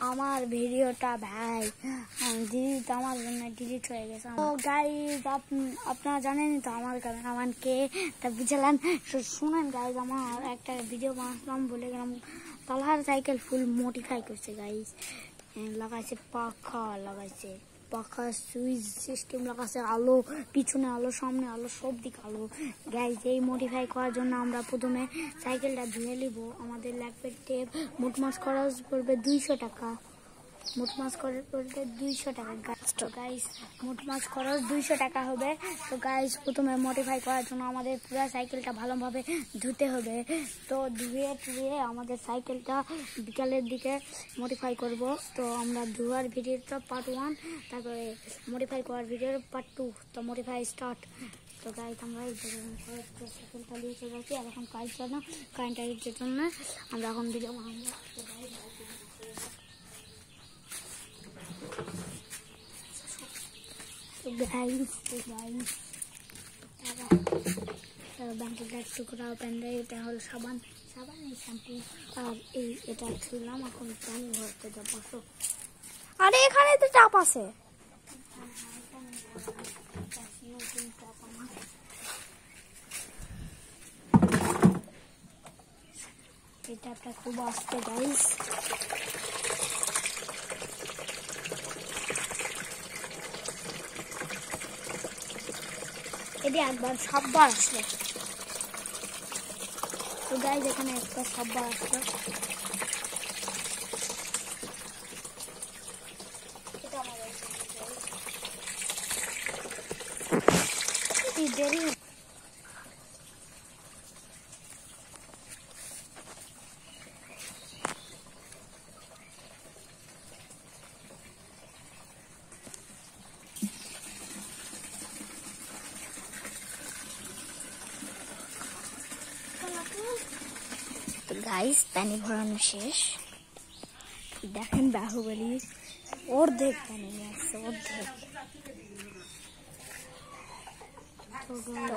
আমার ভিডিওটা ভাই ডিলিট আমার জন্য ডিলিট হয়ে গেছে। তো গাইজ আপনারা জানেন তো আমার ক্যামেরাম্যান কে, তা বুঝলেন। শুনেন গাইজ, আমার একটা ভিডিও বানালাম বলে গেলাম, তালহার সাইকেল ফুল মডিফাই করছে গাইজ। লাগাইছে পাখা, লাগাইছে পাখা, সুইচ সিস্টেম লাগাইছে, আলো পিছনে আলো, সামনে আলো, সব দিক আলো গাইজ। এই মডিফাই করার জন্য আমরা প্রথমে সাইকেলটা ধুয়ে নিব। আমাদের লাগবে টেপ, মোট মাস খরচ পড়বে 200 টাকা। মোট মাস খরচ পড়বে 200 টাকা গাইজ। মোট মাস খরচ 200 টাকা হবে। তো গাইজ প্রথমে মডিফাই করার জন্য আমাদের পুরো সাইকেলটা ভালোভাবে ধুতে হবে। তো ধুয়ে আমাদের সাইকেলটা বিকালের দিকে মডিফাই করব। তো আমরা ধোয়ার ভিডিওটা পার্ট 1, তারপরে মডিফাই করার ভিডিও পার্ট 2। তো মডিফাই স্টার্ট। তো গাইজ আমরা সাইকেলটা দিয়ে চলে যাচ্ছি। আর এখন কারেন্টের জন্য আমরা এখন ভিডিও বানাবো। ব্যাংকের একটু করা প্যান্ডে, এটা হলো সাবান, এই শ্যাম্পু, আর এটা ছুলাম। এখন পানি ভরতে যাবো। আরে এখানে তো চাপ আছে। এটা একটা খুব আসতে গাইস। এটি একবার সববার আসলো। তো গাইস এখানে একটা সববার আসলো। দেরি গাইস পানি ভরানো শেষ। দেখেন বাহুবলী অর্ধেক পানি নিয়ে আসছে, অর্ধেক।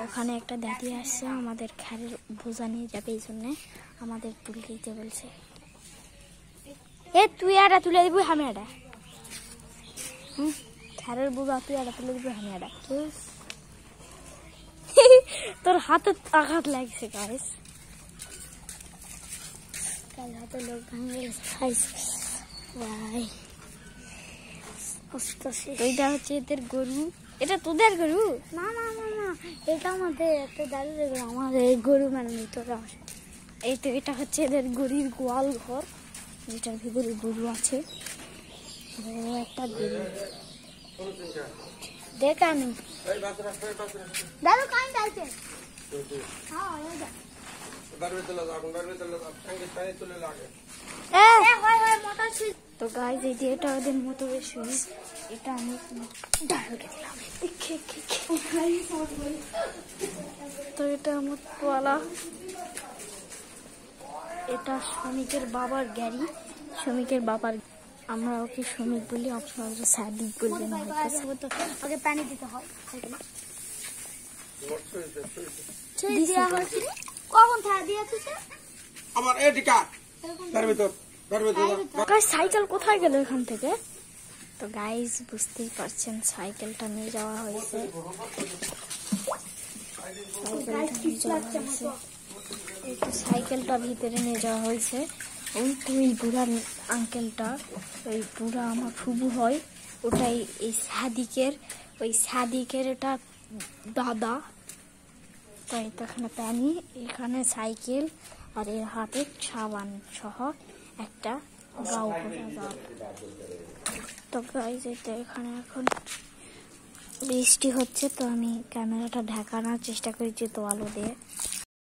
ওখানে একটা দাদি আসছে, আমাদের খালের বোঝা নিয়ে যাবে, এই জন্য আমাদের তুলে দিতে বলছে। তুই এটা তুলে দিবি, আমি এটা খালের বোঝা তুই এটা তুলে দিবি, আমি এটা। তোর হাতে আঘাত লাগছে গাইস। হাতে লোক ভাঙে ভাই। এইটা হচ্ছে এদের গরু। এটা তোদের গরু? না না না না, এটা আমাদের একটা দাদুদের গরু। আমাদের এই গরু মানে তোরা এই তো, এটা হচ্ছে এদের গরুর গোয়াল ঘর, যেটার ভিতরে গরু আছে। একটা গরু দেখ আমি দাদু কারেন্ট আছে। তো গাইস এই যে এটা ওদের মোটরের সুইচ, এটা আমি তো এটা আমার তোয়ালা। এটা শ্রমিকের বাবার গাড়ি, শ্রমিকের বাবার। আমরা ওকে শ্রমিক বলি, আপনারা সাদিক বলবেন। ওকে পানি দিতে হয়। কখন দিয়েছে আমার সাইকেল কোথায় গেল এখান থেকে? তো গাইজ বুঝতেই পারছেন সাইকেলটা নিয়ে যাওয়া হয়েছে। সাইকেলটা ভিতরে নিয়ে যাওয়া হয়েছে। ওই বুড়া আঙ্কেলটা, ওই বুড়া আমার ফুবু হয়, ওটাই এই সাদিকের এটা দাদা। তাই তো এখানে পানি, এখানে সাইকেল, আর এর হাতে সাবান সহ একটা গাও করা জাল। তো গাইজ এখানে এখন বৃষ্টি হচ্ছে, তো আমি ক্যামেরাটা ঢাকানোর চেষ্টা করেছি তোয়ালো দিয়ে।